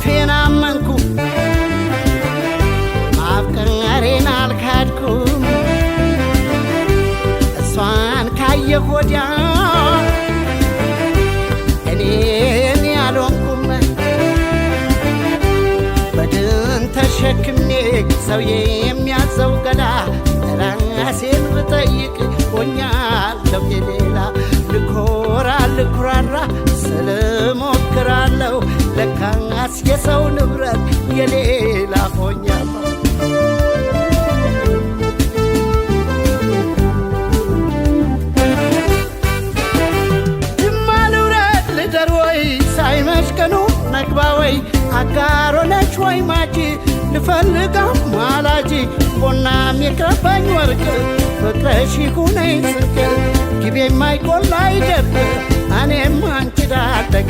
ማለፌን አመንኩ ማፍቀሬን አልካድኩም እሷን ካየሁ ወዲያ እኔን ያልሆንኩም በድን ተሸክሜ ሰው የሚያዘው ገላ ራሴን ብጠይቅ ሆኛለሁ የሌላ ልኮራ ልኩራራ ስለሞክራለሁ ለካስ የሰው ንብረት የሌላ ሆኛለሁ ጅማ ልውረድ ልደር ወይ ሳይመሽ ቀኑ ነግባ ወይ አጋሮ ነች ወይ ማጂ ልፈልጋ ማላጂ ቦናም የቅረባኝ ወርቅ ፍቅረሽ ይሁነኝ ስንቅ ግቤ ማይቆላ ይደብ እኔም አንቺ ዳደግ